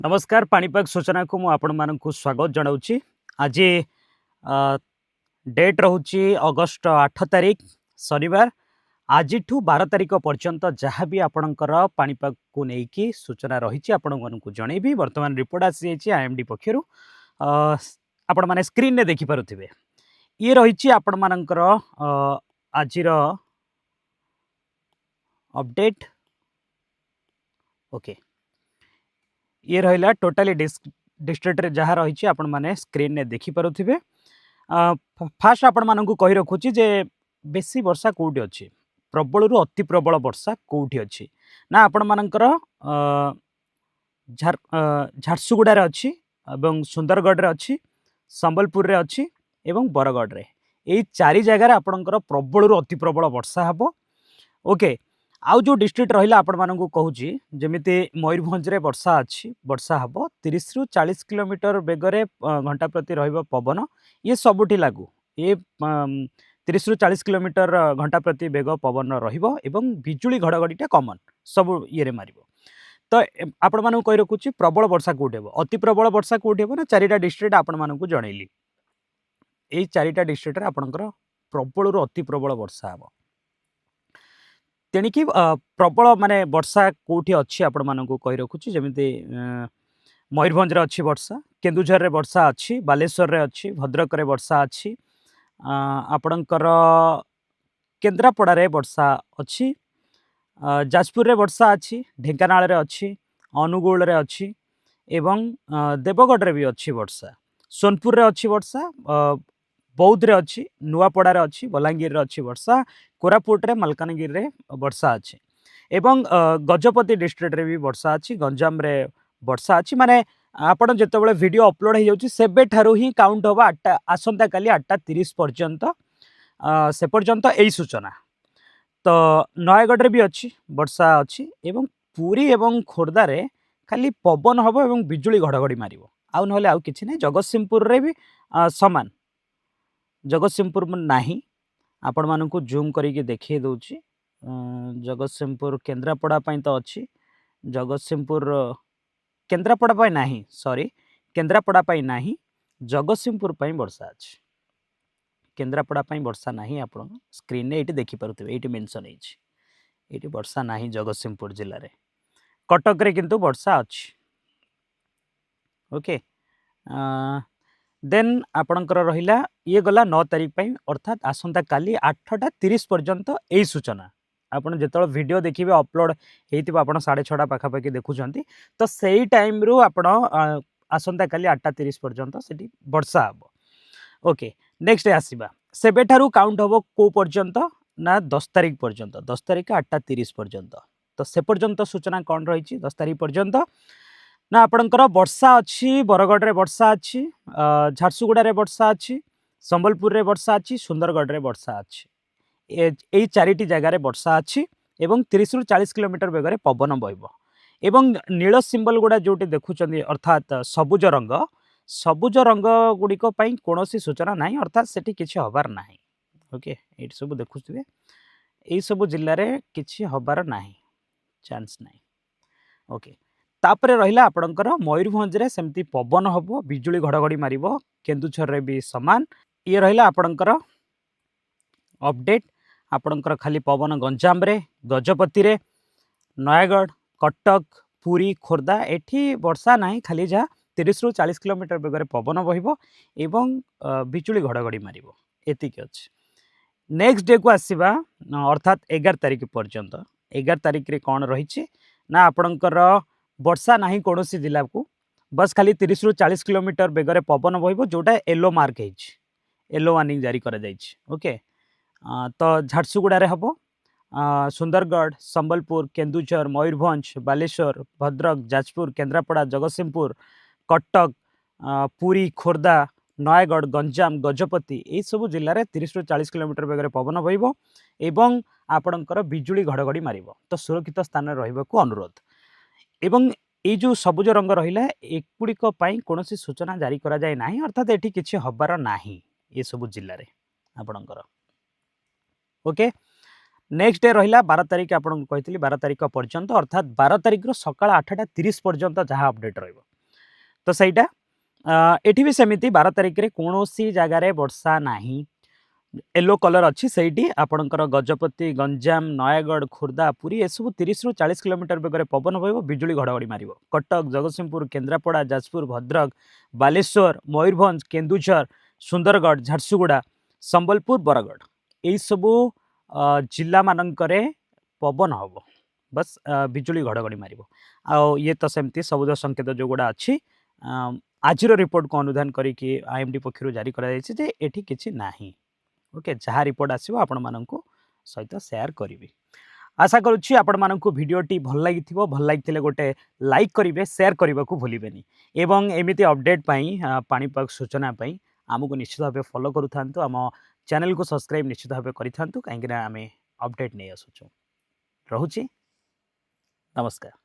नमस्कार पाणीपाग सूचना को मुझे स्वागत जनाऊँगी। आज डेट रोचे अगस्ट 8 तारिख शनिवार। आज 12 तारिख पर्यंत जहाँ भी आपणकर पाणीपाग को लेकिन सूचना रही आपको जनईबी। बर्तमान रिपोर्ट आसी जाइए आईएमडी पक्षर आपण मैंने स्क्रीन में देखिपे ये रही आपण मानकर आज अपडेट। ओके ये रहा टोटाली डिस्ट्रिक्ट जहाँ रही आपण मैंने स्क्रीन में देखिपे। फास्ट आपण मानू कही रखुची जे बेसी वर्षा कौटी अच्छी प्रबल रु अति प्रबल वर्षा कौटी अच्छी ना आपण मानकर झारसुगुड़ार अच्छी एवं सुंदरगढ़ अच्छी संबलपुर अच्छी एवं बरगढ़ रे यही चारि जगार आपणकर प्रबल रु अति प्रबल वर्षा हे। ओके आउ जो डिस्ट्रिक्ट रहा आपण मानू कहूँ जमीती मयूरभंज रे वर्षा अच्छी वर्षा हम 30 रु 40 किलोमीटर बेगरे घंटा प्रति रवन ये सबुठी लागू ये 30 रु 40 किलोमीटर घंटा प्रति बेग पवन रजुली घड़घड़ीटा कमन सब ये मार। तो आपण मानू कही रखुची प्रबल वर्षा कौटी हे अति प्रबल वर्षा कौटी हे ना चारिटा डिस्ट्रिक्ट आपण मानू जनइली यही चारिटा डिस्ट्रिक्ट आपणकर प्रबल रु अति प्रबल वर्षा हे। तेणिकी प्रबल माने वर्षा कौटी अच्छी आपण मानू कही रखुची जमीती मयूरभंज अच्छी वर्षा केन्दुझर रे वर्षा अच्छी बालेश्वर रे अच्छी भद्रक रे वर्षा अच्छी आपणकर केन्द्रापड़ा रे वर्षा अच्छी जाजपुर रे वर्षा अच्छी ढेंकानाल रे अच्छी अनुगुल रे अच्छी एवं देवगढ़ रे भी अच्छी वर्षा सोनपुर रे अच्छी वर्षा बौद्ध रे अच्छी नुआपड़ा रे अच्छी बलांगीर रे अच्छी वर्षा कोरापुट रे मलकानगिरी रे वर्षा अच्छी एवं गजपति डिस्ट्रिक्ट रे भी वर्षा अच्छी गंजाम रे वर्षा अच्छी माने आपण जितेबाला वीडियो अपलोड हो जाऊँगी सेबे ठारू ही काउंट हम 8 आसंता काली 8:30 पर्यंत से पर्यंत यही सूचना। तो नयगढ़ भी अच्छी वर्षा अच्छी एवं पुरी एवं खोर्धा रे खाली पवन हम एवं बिजुली घड़घड़ी मार आउ ना आउ कि ना जगतसिंहपुर रे भी समान जगतसिंहपुर नाही आपण मानू जूम करके देखिए दूची जगतसिंहपुर केन्द्रापड़ा तो अच्छी जगतसिंहपुर केन्द्रापड़ा पाई नाही सॉरी केन्द्रापड़ा पाई नाही जगतसिंहपुर पाई वर्षा अच्छी केन्द्रापड़ा पाई वर्षा नाही आपण स्क्रीन ने ये देखिपे ये मेंशन ये वर्षा नाही जगतसिंहपुर जिले में कटक रे किंतु वर्षा अच्छी। ओके देन आपणकर रहिला ये गला 9 तारिख पाई अर्थात आसंता काली 8:30 पर्यंत यही सूचना आपन जेतल वीडियो देखिबे अपलोड हेतिबा आपन 6:30 पाखापाखि देखुचंती तो सही टाइम रु आपन आसंता काली 8:30 पर्यंत सेठी वर्षा हम। ओके नेक्स्ट आसीबा सेबे ठारू काउंट हम को पर्यंत ना 10 तारिख पर्यंत 10 तारिख 8:30 पर्यंत तो से पर्यंत सूचना कौन रही 10 तारिख पर्यंत ना आपणकर वर्षा अच्छी बरगढ़ रे वर्षा अच्छी झारसुगुड़ा रे वर्षा अच्छी संबलपुर रे वर्षा अच्छी सुंदरगढ़ रे वर्षा अच्छी यही चारिटी जगार वर्षा अच्छी एवं 30 रु 40 किलोमीटर बेगर पवन बहब एवं नील सिंबल गुड़ा जो देखुं अर्थात सबुज रंग गुड़िक कौन सूचना ना अर्थात से किसी हबार ना। ओके ये सब देखुए यही सब जिले में किसी हबार ना चांस ना। ओके तापर रहा आपणकर मयूरभंज रे सेमती पवन हम बिजुली घड़घड़ी मार केन्दुझर रे भी समान ये रहा आपणकर अपडेट आपणकर खाली पवन गंजाम रे गजपति रे नयगढ़ कटक पुरी खोर्धा एठी वर्षा ना खाली जहाँ 30 रु 40 किलोमीटर बेगर पवन बहब एवं बिजुली घड़घड़ी मार एतिक अच्छे। नेक्स्ट डे को आसवा अर्थात 11 तारिख पर्यंत 11 तारिख रे कौन रही ना आपणकर वर्षा ना कौन जिला को बस खाली 30 रु 40 किलोमीटर बेगर पवन बहब जोटा येलो मार्क येलो वार्निंग जारी करा जायछि। ओके तो झारसुगुड़ा हम सुंदरगढ़ संबलपुर केन्दुझर मयूरभंज बालेश्वर भद्रक जाजपुर केन्द्रापड़ा जगतसिंहपुर कटक पुरी खोर्धा नयगढ़ गंजाम गजपति यही सब जिले में 30 रु 40 किलोमीटर बेगर पवन बहब एवं आपणकर बिजुली घड़घड़ी मार तो सुरक्षित स्थान रही अनुरोध एवं ये जो सबुज रंग रहा एगुड़िक कौन सूचना जारी करा जाए ना अर्थात ये किसी हबार ना ये सब जिले में आपणकर। ओके नेक्स्ट डे रहा 12 तारिख आपको कही 12 तारिख पर्यंत अर्थात 12 तारिख सकाल 8:30 पर्यंत जहाँ अपडेट रही तो सहीटा एठी भी सेमिति 12 तारिख रे कोनोसी जगार वर्षा नाही। येलो कलर अच्छी से आपणकर गजपति गंजाम नयागढ़ खोर्धा पुरी एसबू 30 रु 40 किलोमीटर बेगर पवन बह बिजुली घड़घड़ी मार कटक जगतसिंहपुर केन्द्रापड़ा जाजपुर भद्रक बालेश्वर मयूरभंज केन्दुझर सुंदरगढ़ झारसुगुड़ा संबलपुर बरगढ़ यही सबू जिला मानक पवन हम बस बिजुली घड़घड़ी मार ये तो सेमती सबुज संकेत जो गुड़ा अच्छी आज रिपोर्ट को अनुधान करके आईएमडी पक्षर जारी करेठी किसी ना ओके जहाँ रिपोर्ट आसो आपण मानक सहित सेयार करी आशा करुच्ची आपण मानक भिडटी भल लगी भल लगी गोटे लाइक करेंगे सेयार करने को भूलें एवं एमती अपडेट पाणीपाग सूचना आमको निश्चित भाव फॉलो करूँ आम चैनल को सब्सक्राइब निश्चित भाव करूँ कहीं आम अपडेट नहीं आसुँ रोचे नमस्कार।